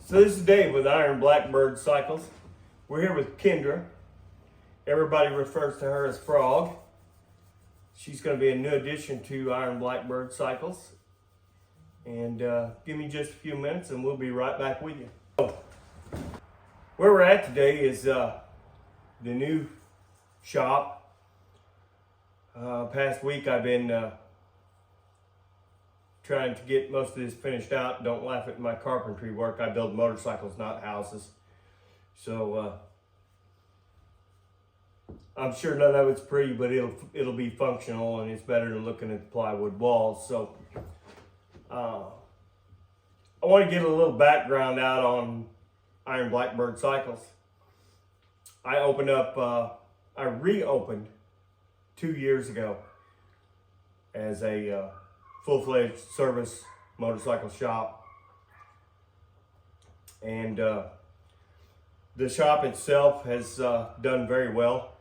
So this is Dave with Iron Blackbird Cycles. We're here with Kendra. Everybody refers to her as Frog. She's going to be a new addition to Iron Blackbird Cycles. And give me just a few minutes and we'll be right back with you. So, where we're at today is the new shop. Past week I've been trying to get most of this finished out. Don't laugh at my carpentry work. I build motorcycles, not houses. So I'm sure none of it's pretty, but it'll be functional, and it's better than looking at the plywood walls. So I want to get a little background out on Iron Blackbird Cycles. I reopened 2 years ago as a full-fledged service motorcycle shop, and the shop itself has done very well.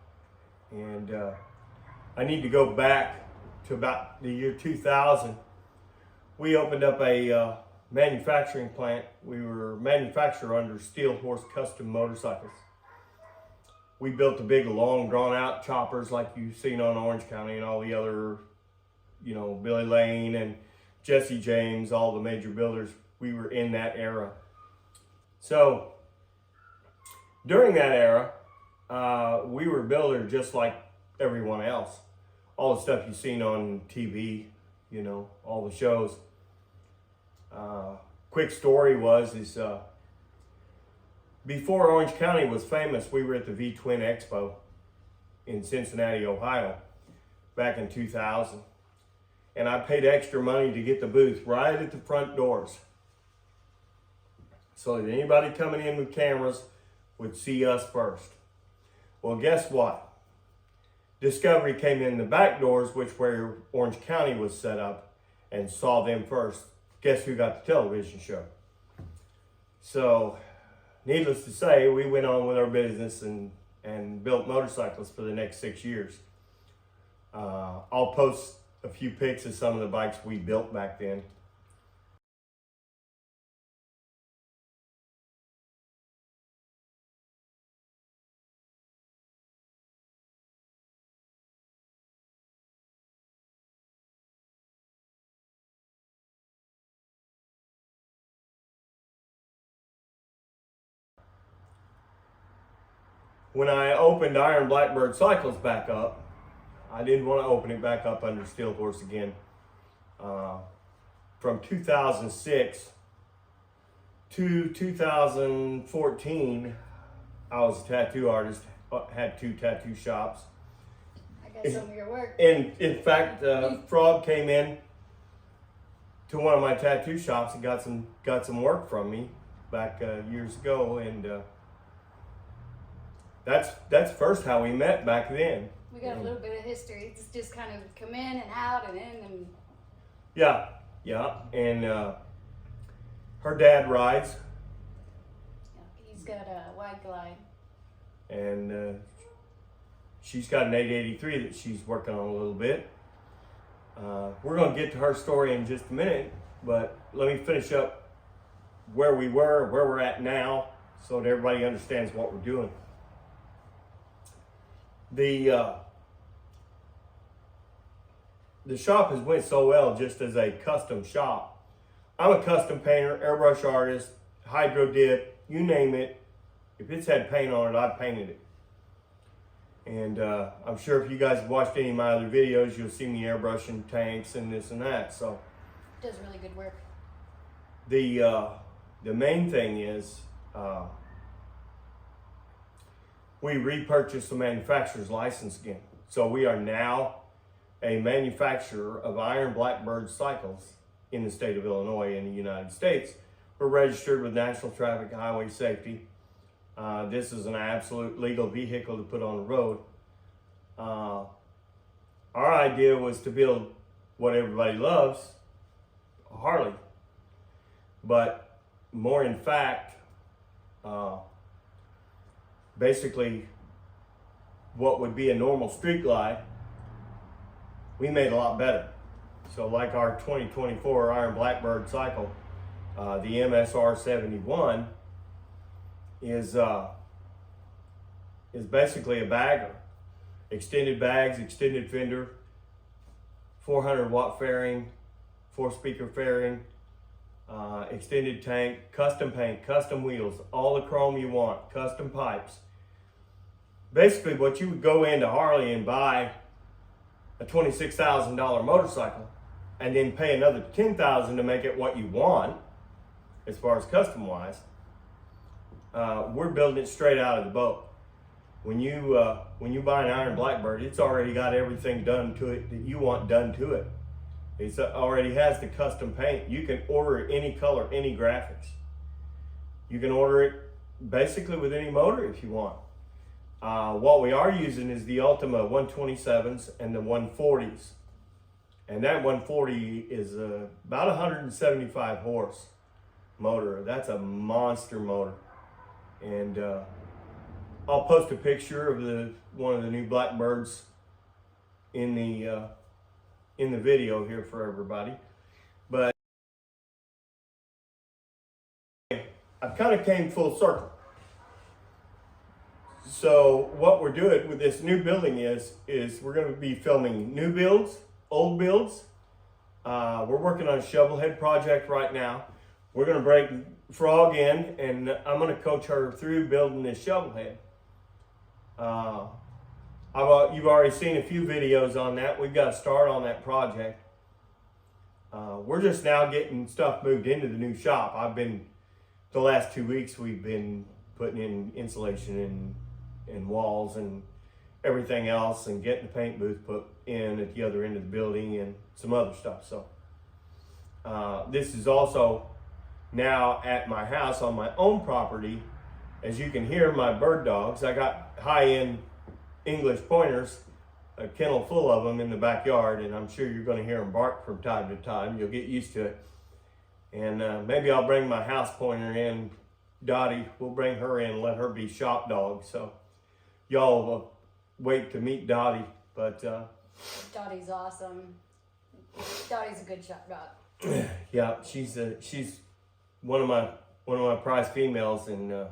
And I need to go back to about the year 2000. We opened up a manufacturing plant. We were a manufacturer under Steel Horse Custom Motorcycles. We built the big, long, drawn-out choppers like you've seen on Orange County and all the other, you know, Billy Lane and Jesse James, all the major builders. We were in that era. So during that era, we were a builder just like everyone else. All the stuff you've seen on TV, you know, all the shows. Quick story is before Orange County was famous, we were at the V-Twin Expo in Cincinnati, Ohio, back in 2000. And I paid extra money to get the booth right at the front doors, so that anybody coming in with cameras would see us first. Well, guess what? Discovery came in the back doors, which where Orange County was set up, and saw them first. Guess who got the television show? So, needless to say, we went on with our business and built motorcycles for the next 6 years. I'll post a few pics of some of the bikes we built back then. When I opened Iron Blackbird Cycles back up, I didn't want to open it back up under Steel Horse again. From 2006 to 2014, I was a tattoo artist, had 2 tattoo shops. I got some of your work. And in fact, Frog came in to one of my tattoo shops and got some work from me back years ago, and that's first how we met back then. We got a little bit of history. It's just kind of come in and out and in and... Yeah. And her dad rides. He's got a wide glide. And she's got an 883 that she's working on a little bit. We're going to get to her story in just a minute, but let me finish up where we were, where we're at now, so that everybody understands what we're doing. The shop has went so well just as a custom shop. I'm a custom painter, airbrush artist, hydro dip, you name it. If it's had paint on it, I've painted it. And I'm sure if you guys have watched any of my other videos, you'll see me airbrushing tanks and this and that. So does really good work. The main thing is we repurchased the manufacturer's license again. So we are now a manufacturer of Iron Blackbird Cycles in the state of Illinois in the United States. We're registered with National Traffic Highway Safety. This is an absolute legal vehicle to put on the road. Our idea was to build what everybody loves, a Harley. But more in fact, basically what would be a normal street glide, we made a lot better. So like our 2024 Iron Blackbird cycle, The MSR 71 is basically a bagger. Extended bags, extended fender, 400 watt fairing, 4-speaker fairing, extended tank, custom paint, custom wheels, all the chrome you want, custom pipes. Basically what you would go into Harley and buy a $26,000 motorcycle and then pay another $10,000 to make it what you want as far as custom wise. We're building it straight out of the boat. When you buy an Iron Blackbird, it's already got everything done to it that you want done to it. It already has the custom paint. You can order it any color, any graphics. You can order it basically with any motor if you want. What we are using is the Ultima 127s and the 140s. And that 140 is about 175 horse motor. That's a monster motor. And I'll post a picture of one of the new Blackbirds in the video here for everybody. But I kind of came full circle. So what we're doing with this new building is we're going to be filming new builds, old builds. We're working on a shovel head project right now. We're going to bring Frog in, and I'm going to coach her through building this shovel head. You've already seen a few videos on that. We've got to start on that project. We're just now getting stuff moved into the new shop. The last 2 weeks, we've been putting in insulation and walls and everything else, and getting the paint booth put in at the other end of the building and some other stuff. So this is also now at my house on my own property. As you can hear, my bird dogs, I got high-end English pointers, a kennel full of them in the backyard, and I'm sure you're going to hear them bark from time to time. You'll get used to it. And maybe I'll bring my house pointer in, Dottie. We'll bring her in and let her be shop dog. So y'all will wait to meet Dottie. But Dottie's awesome. Dottie's a good shop dog. Yeah, she's one of my prized females, and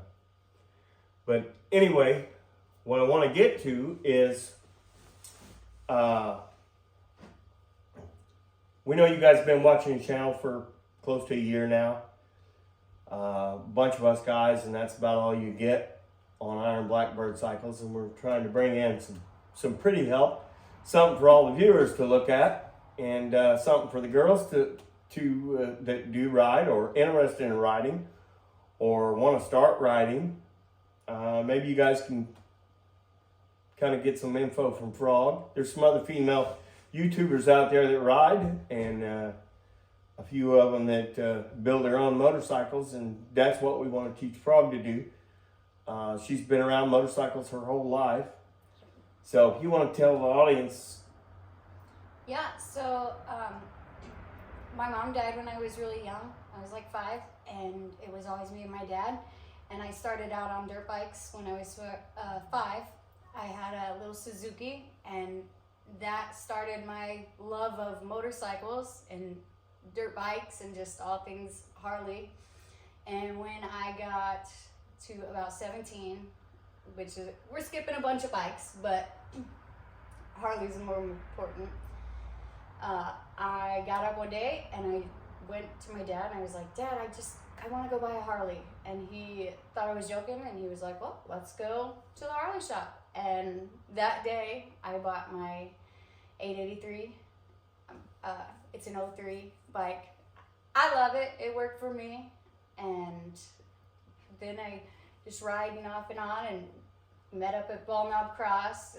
but anyway, what I want to get to is we know you guys have been watching the channel for close to a year now. A bunch of us guys, and that's about all you get on Iron Blackbird Cycles, and we're trying to bring in some pretty help, something for all the viewers to look at, and something for the girls that do ride or interested in riding or want to start riding. Maybe you guys can kind of get some info from Frog. There's some other female YouTubers out there that ride, and a few of them that build their own motorcycles, and that's what we want to teach Frog to do. She's been around motorcycles her whole life. So if you want to tell the audience. Yeah, so my mom died when I was really young. I was like 5, and it was always me and my dad. And I started out on dirt bikes when I was 5. I had a little Suzuki, and that started my love of motorcycles and dirt bikes and just all things Harley. And when I got to about 17, which is, we're skipping a bunch of bikes, but Harley's more important. I got up one day and I went to my dad and I was like, Dad, I want to go buy a Harley. And he thought I was joking, and he was like, well, let's go to the Harley shop. And that day I bought my 883. It's an 03 bike. I love it. It worked for me. And then I just riding off and on and met up at Ball Knob Cross.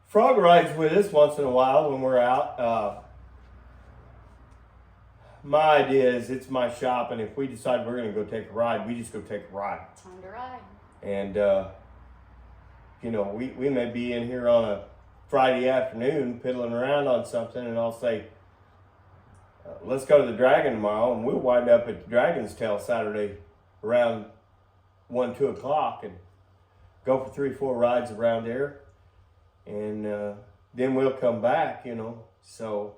Frog rides with us once in a while when we're out. My idea is it's my shop, and if we decide we're going to go take a ride, we just go take a ride. Time to ride. And, you know, we may be in here on a Friday afternoon piddling around on something, and I'll say, let's go to the Dragon tomorrow, and we'll wind up at the Dragon's Tail Saturday around 1, 2 o'clock and go for 3, 4 rides around there. And then we'll come back, you know. So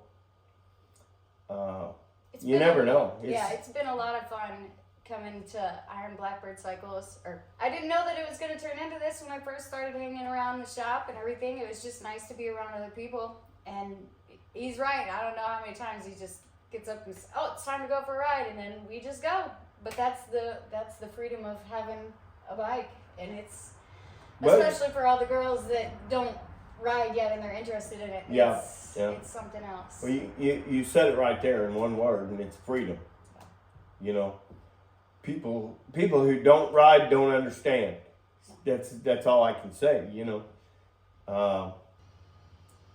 you never know. It's been a lot of fun coming to Iron Blackbird Cycles. Or I didn't know that it was going to turn into this when I first started hanging around the shop and everything. It was just nice to be around other people. And he's right. I don't know how many times he just gets up and says, "Oh, it's time to go for a ride," and then we just go. But that's the freedom of having a bike, and it's especially for all the girls that don't ride yet and they're interested in it. Yeah, it's something else. Well, you said it right there in one word, and it's freedom. You know, people who don't ride don't understand. That's all I can say. You know,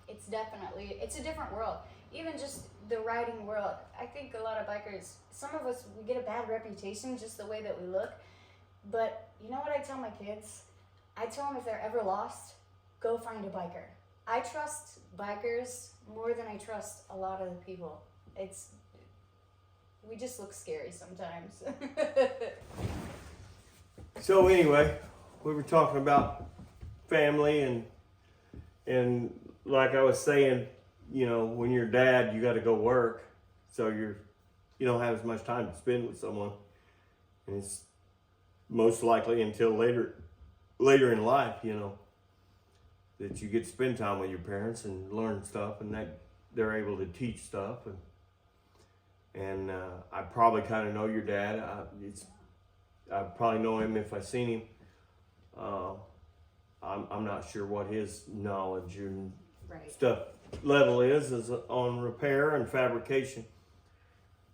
it's a different world. Even just the riding world. I think a lot of bikers, some of us, we get a bad reputation just the way that we look. But you know what I tell my kids? I tell them if they're ever lost, go find a biker. I trust bikers more than I trust a lot of the people. We just look scary sometimes. So anyway, we were talking about family and like I was saying, you know, when you're a dad, you got to go work, so you don't have as much time to spend with someone, and it's most likely until later in life, you know, that you get to spend time with your parents and learn stuff, and that they're able to teach stuff, and I probably kind of know your dad. I probably know him if I seen him. I'm not sure what his knowledge and stuff level is on repair and fabrication.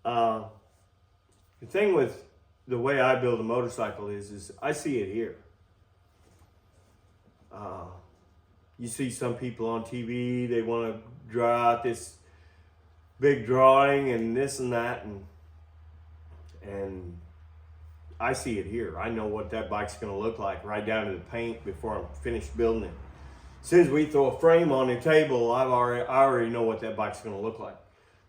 The thing with the way I build a motorcycle is I see it here. You see some people on TV, they want to draw out this big drawing and this and that, and I see it here. I know what that bike's going to look like right down to the paint before I'm finished building it. As soon as we throw a frame on the table, I already know what that bike's going to look like,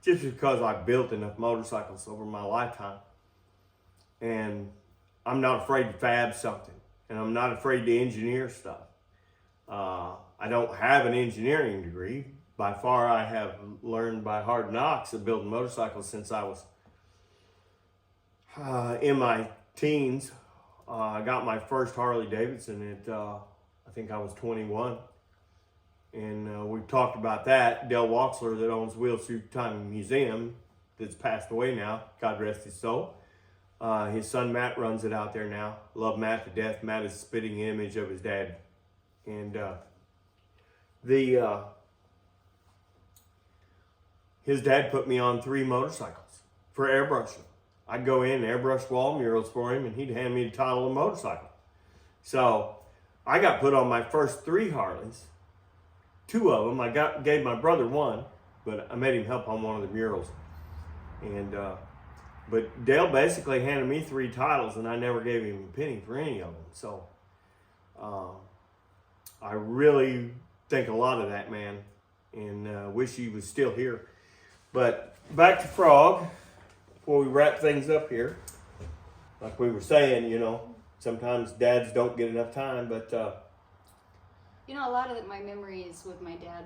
just because I've built enough motorcycles over my lifetime. And I'm not afraid to fab something, and I'm not afraid to engineer stuff. I don't have an engineering degree. By far, I have learned by hard knocks of building motorcycles since I was in my teens. I got my first Harley Davidson at I think I was 21. And we've talked about that. Dale Waxler, that owns Wheel Suit Time Museum, that's passed away now, God rest his soul. His son Matt runs it out there now. Love Matt to death. Matt is a spitting image of his dad. And his dad put me on 3 motorcycles for airbrushing. I'd go in and airbrush wall murals for him, and he'd hand me the title of the motorcycle. So I got put on my first 3 Harleys. 2 of them, I gave my brother 1, but I made him help on one of the murals. And but Dale basically handed me 3 titles, and I never gave him a penny for any of them. So I really think a lot of that man, and wish he was still here. But back to Frog, before we wrap things up here. Like we were saying, you know, sometimes dads don't get enough time, but you know, a lot of my memories with my dad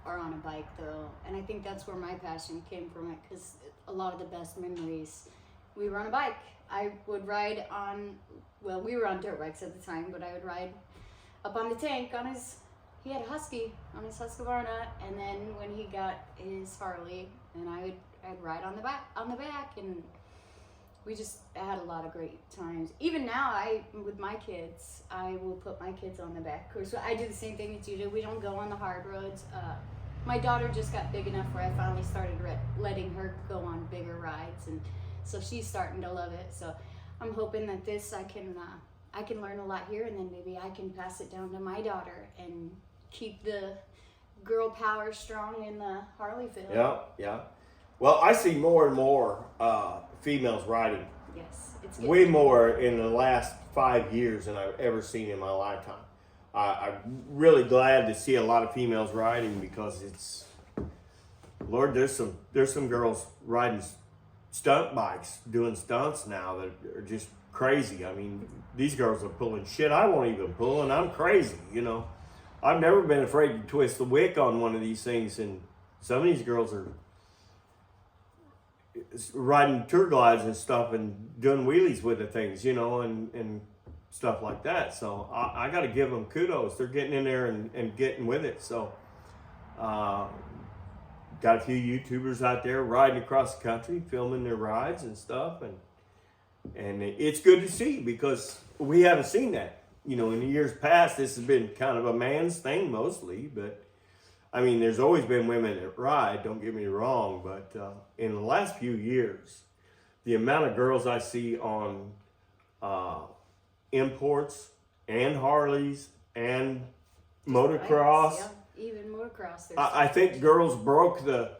are on a bike, though, and I think that's where my passion came from, it, because a lot of the best memories, we were on a bike. I would ride on, well, we were on dirt bikes at the time, but I would ride up on the tank on his, he had a Husky, on his Husqvarna, and then when he got his Harley, and I'd ride on the back, and we just had a lot of great times. Even now, with my kids, I will put my kids on the back. Of course, I do the same thing that you do. We don't go on the hard roads. My daughter just got big enough where I finally started letting her go on bigger rides, and so she's starting to love it. So I'm hoping that I can learn a lot here, and then maybe I can pass it down to my daughter and keep the girl power strong in the Harley field. Yeah. Well, I see more and more females riding. Yes, it's good. Way more in the last 5 years than I've ever seen in my lifetime. I'm really glad to see a lot of females riding, because it's, Lord, there's some girls riding stunt bikes, doing stunts now that are just crazy. I mean, these girls are pulling shit I won't even pull, and I'm crazy, you know. I've never been afraid to twist the wick on one of these things, and some of these girls are, riding tour glides and stuff and doing wheelies with the things, you know, and stuff like that. So I got to give them kudos. They're getting in there and getting with it. So got a few YouTubers out there riding across the country, filming their rides and stuff. And it's good to see, because we haven't seen that. You know, in the years past, this has been kind of a man's thing mostly, but I mean, there's always been women that ride, don't get me wrong, but in the last few years, the amount of girls I see on imports and Harleys and motocross. Yeah, even motocross. I think girls broke the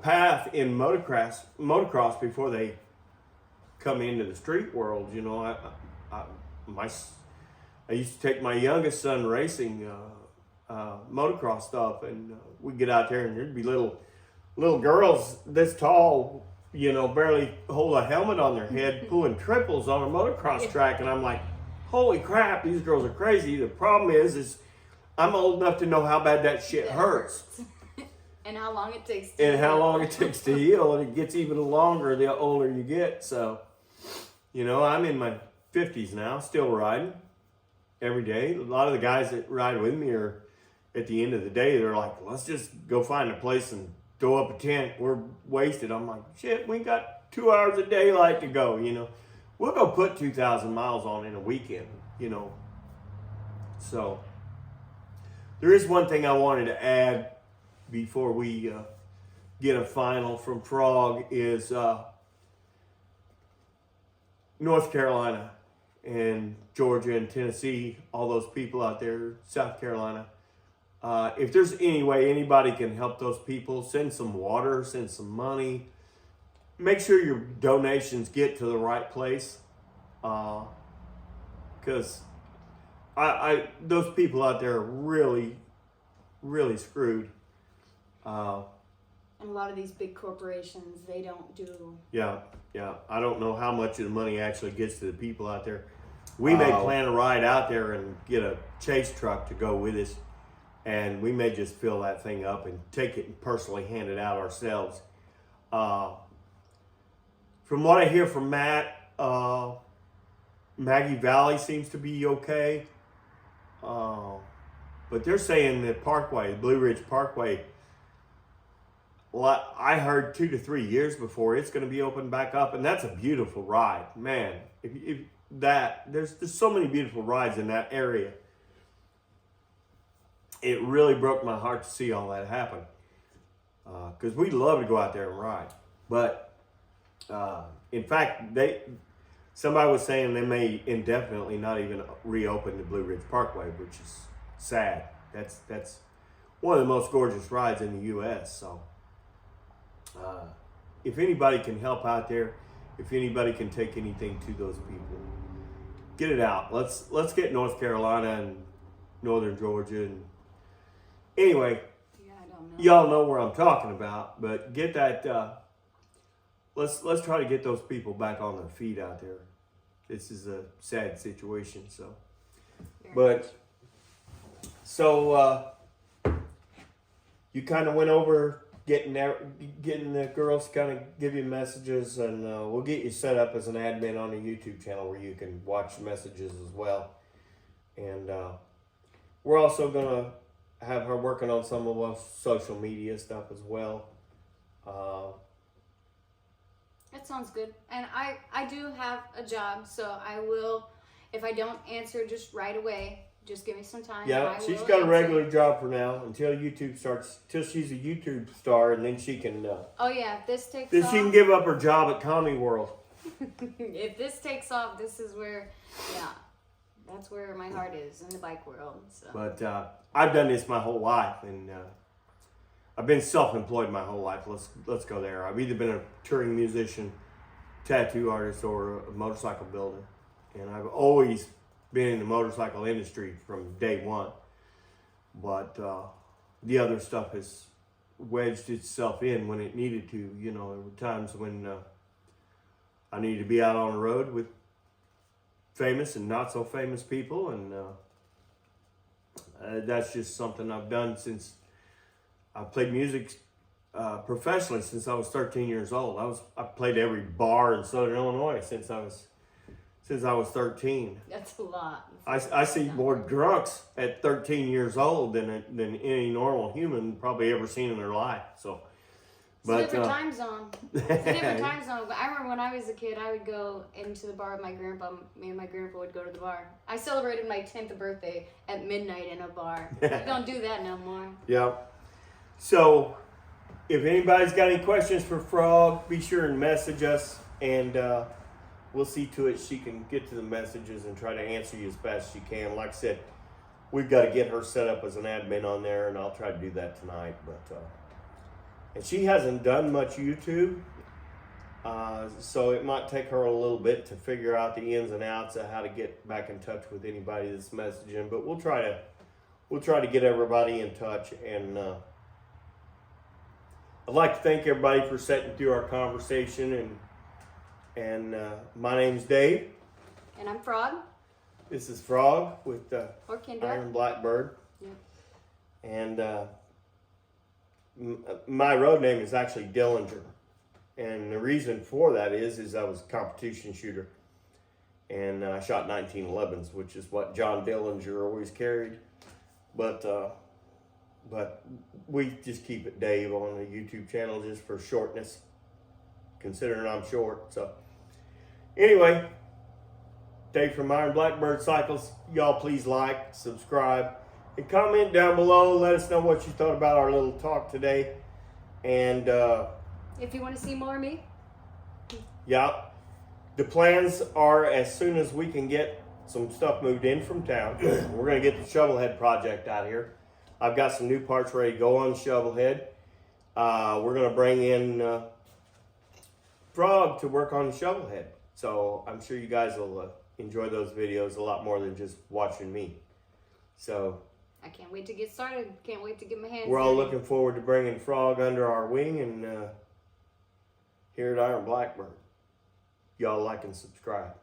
path in motocross before they come into the street world. You know, I used to take my youngest son racing motocross stuff, and we'd get out there and there'd be little girls this tall, you know, barely hold a helmet on their head, pulling triples on a motocross track, and I'm like, holy crap, these girls are crazy. The problem is I'm old enough to know how bad that shit hurts. And how long it takes to heal, and it gets even longer the older you get. So, you know, I'm in my 50s now, still riding every day. A lot of the guys that ride with me are, at the end of the day, they're like, let's just go find a place and throw up a tent. We're wasted. I'm like, shit, we got 2 hours of daylight to go, you know. We'll go put 2,000 miles on in a weekend, you know. So, there is one thing I wanted to add before we get a final from Frog is North Carolina and Georgia and Tennessee, all those people out there, South Carolina. If there's any way anybody can help those people, send some water, send some money. Make sure your donations get to the right place. Because those people out there are really, really screwed. And a lot of these big corporations, they don't do... Yeah. I don't know how much of the money actually gets to the people out there. We may plan a ride out there and get a chase truck to go with us. And we may just fill that thing up and take it and personally hand it out ourselves. From what I hear from Matt, Maggie Valley seems to be okay. But they're saying that Parkway, Blue Ridge Parkway, I heard 2 to 3 years before it's going to be opened back up. And that's a beautiful ride. Man, there's so many beautiful rides in that area. It really broke my heart to see all that happen. Because we'd love to go out there and ride. But, in fact, somebody was saying they may indefinitely not even reopen the Blue Ridge Parkway, which is sad. That's one of the most gorgeous rides in the U.S. So, if anybody can help out there, if anybody can take anything to those people, get it out. Let's get North Carolina and Northern Georgia and anyway, yeah, I don't know. Y'all know where I'm talking about, but get that. Let's try to get those people back on their feet out there. This is a sad situation. So, you kind of went over getting the girls to kind of give you messages, and we'll get you set up as an admin on a YouTube channel where you can watch messages as well. And we're also gonna have her working on some of our social media stuff as well. That sounds good. And I do have a job, so I will, if I don't answer just right away, just give me some time. Yeah, she's got a regular job for now until YouTube starts, till she's a YouTube star, and then she can. Oh yeah, if this takes then off. she can give up her job at Tommy World. If this takes off, this is where, that's where my heart is, in the bike world. So. But I've done this my whole life, and I've been self-employed my whole life. Let's go there. I've either been a touring musician, tattoo artist, or a motorcycle builder, and I've always been in the motorcycle industry from day one. But the other stuff has wedged itself in when it needed to. You know, there were times when I needed to be out on the road with famous and not so famous people, and that's just something I've done since I played music professionally since I was 13 years old. I played every bar in Southern Illinois since I was 13. That's a lot. I see more drunks at 13 years old than any normal human probably ever seen in their life. So, It's a different time zone. It's a different time zone. But I remember when I was a kid, I would go into the bar with my grandpa. Me and my grandpa would go to the bar. I celebrated my 10th birthday at midnight in a bar. You don't do that no more. Yeah. So, if anybody's got any questions for Frog, be sure and message us, and we'll see to it she can get to the messages and try to answer you as fast as she can. Like I said, we've got to get her set up as an admin on there, and I'll try to do that tonight. But and she hasn't done much YouTube, so it might take her a little bit to figure out the ins and outs of how to get back in touch with anybody that's messaging. But we'll try to get everybody in touch. And I'd like to thank everybody for sitting through our conversation. And my name's Dave. And I'm Frog. This is Frog with Or Kendra. Iron Blackbird. Yep. And my road name is actually Dillinger. And the reason for that is I was a competition shooter. And I shot 1911s, which is what John Dillinger always carried. But we just keep it Dave on the YouTube channel just for shortness, considering I'm short. So anyway, Dave from Iron Blackbird Cycles. Y'all please like, subscribe, and comment down below. Let us know what you thought about our little talk today. And If you want to see more of me, yeah, the plans are as soon as we can get some stuff moved in from town, we're going to get the Shovelhead project out here. I've got some new parts ready to go on Shovelhead. We're going to bring in Frog to work on the Shovelhead. So I'm sure you guys will enjoy those videos a lot more than just watching me. So I can't wait to get started. Can't wait to get my hands we're all dirty. looking forward to bringing Frog under our wing. And here at Iron Blackbird, y'all like and subscribe.